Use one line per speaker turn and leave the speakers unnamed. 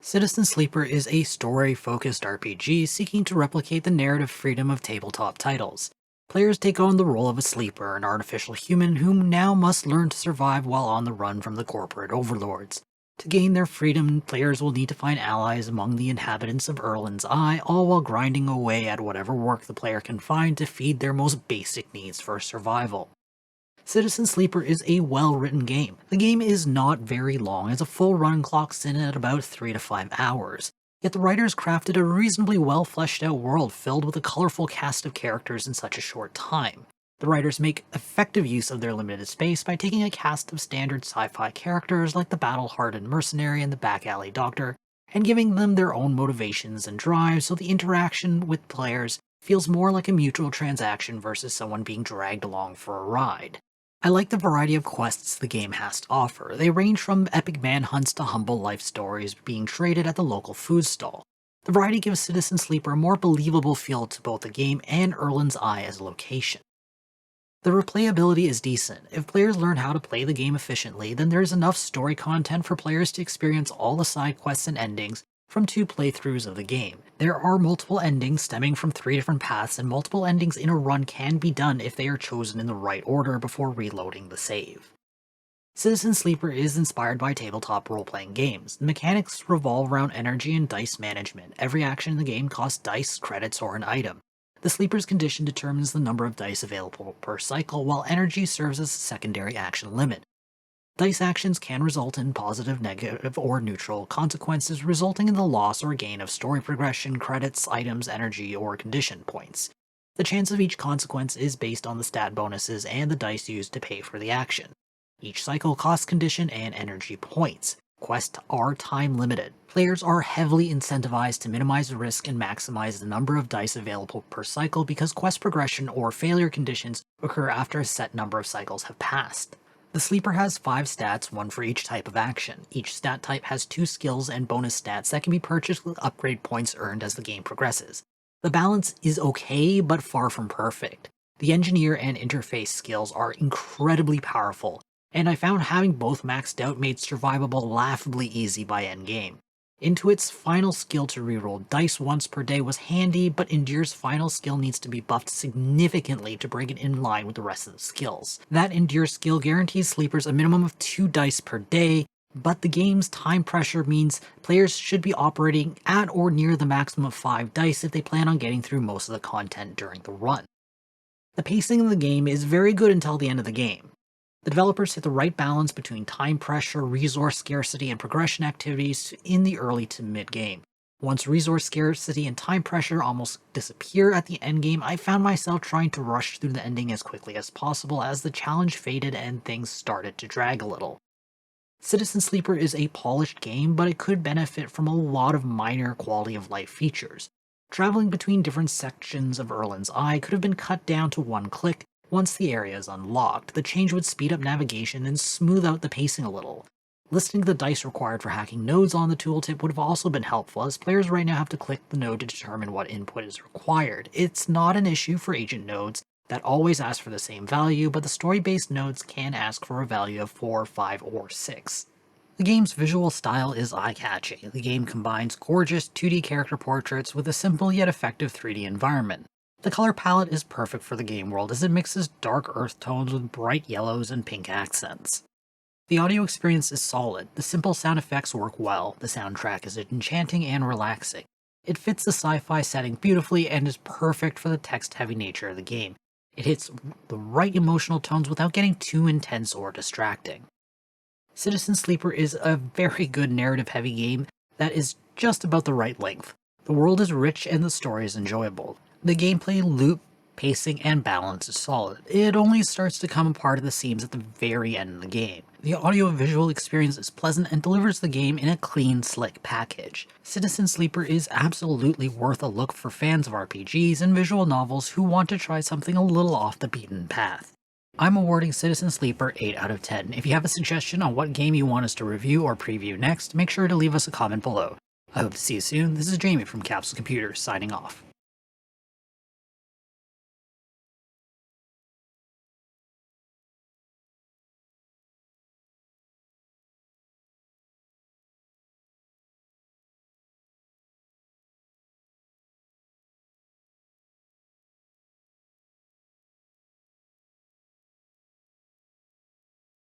Citizen Sleeper is a story-focused RPG seeking to replicate the narrative freedom of tabletop titles. Players take on the role of a sleeper, an artificial human who now must learn to survive while on the run from the corporate overlords. To gain their freedom, players will need to find allies among the inhabitants of Erlin's Eye, all while grinding away at whatever work the player can find to feed their most basic needs for survival. Citizen Sleeper is a well-written game. The game is not very long, as a full run clocks in at about 3 to 5 hours. Yet the writers crafted a reasonably well-fleshed-out world filled with a colorful cast of characters in such a short time. The writers make effective use of their limited space by taking a cast of standard sci-fi characters like the battle-hardened mercenary and the back-alley doctor, and giving them their own motivations and drives so the interaction with players feels more like a mutual transaction versus someone being dragged along for a ride. I like the variety of quests the game has to offer. They range from epic manhunts to humble life stories being traded at the local food stall. The variety gives Citizen Sleeper a more believable feel to both the game and Erlin's Eye as a location. The replayability is decent. If players learn how to play the game efficiently, then there is enough story content for players to experience all the side quests and endings from 2 playthroughs of the game. There are multiple endings stemming from 3 different paths, and multiple endings in a run can be done if they are chosen in the right order before reloading the save. Citizen Sleeper is inspired by tabletop role-playing games. The mechanics revolve around energy and dice management. Every action in the game costs dice, credits, or an item. The Sleeper's condition determines the number of dice available per cycle, while energy serves as a secondary action limit. Dice actions can result in positive, negative, or neutral consequences, resulting in the loss or gain of story progression, credits, items, energy, or condition points. The chance of each consequence is based on the stat bonuses and the dice used to pay for the action. Each cycle costs condition and energy points. Quests are time limited. Players are heavily incentivized to minimize risk and maximize the number of dice available per cycle because quest progression or failure conditions occur after a set number of cycles have passed. The Sleeper has 5 stats, 1 for each type of action. Each stat type has 2 skills and bonus stats that can be purchased with upgrade points earned as the game progresses. The balance is okay, but far from perfect. The engineer and interface skills are incredibly powerful, and I found having both maxed out made survivable laughably easy by endgame. Intuit's final skill to reroll dice once per day was handy, but Endure's final skill needs to be buffed significantly to bring it in line with the rest of the skills. That Endure skill guarantees sleepers a minimum of 2 dice per day, but the game's time pressure means players should be operating at or near the maximum of 5 dice if they plan on getting through most of the content during the run. The pacing of the game is very good until the end of the game. The developers hit the right balance between time pressure, resource scarcity, and progression activities in the early to mid-game. Once resource scarcity and time pressure almost disappear at the endgame, I found myself trying to rush through the ending as quickly as possible as the challenge faded and things started to drag a little. Citizen Sleeper is a polished game, but it could benefit from a lot of minor quality of life features. Traveling between different sections of Erlin's Eye could have been cut down to 1 click. Once the area is unlocked, the change would speed up navigation and smooth out the pacing a little. Listing the dice required for hacking nodes on the tooltip would have also been helpful, as players right now have to click the node to determine what input is required. It's not an issue for agent nodes that always ask for the same value, but the story-based nodes can ask for a value of 4, 5, or 6. The game's visual style is eye-catching. The game combines gorgeous 2D character portraits with a simple yet effective 3D environment. The color palette is perfect for the game world as it mixes dark earth tones with bright yellows and pink accents. The audio experience is solid. The simple sound effects work well. The soundtrack is enchanting and relaxing. It fits the sci-fi setting beautifully and is perfect for the text-heavy nature of the game. It hits the right emotional tones without getting too intense or distracting. Citizen Sleeper is a very good narrative-heavy game that is just about the right length. The world is rich and the story is enjoyable. The gameplay, loop, pacing, and balance is solid. It only starts to come apart at the seams at the very end of the game. The audio-visual experience is pleasant and delivers the game in a clean, slick package. Citizen Sleeper is absolutely worth a look for fans of RPGs and visual novels who want to try something a little off the beaten path. I'm awarding Citizen Sleeper 8 out of 10. If you have a suggestion on what game you want us to review or preview next, make sure to leave us a comment below. I hope to see you soon. This is Jamie from Capsule Computers, signing off.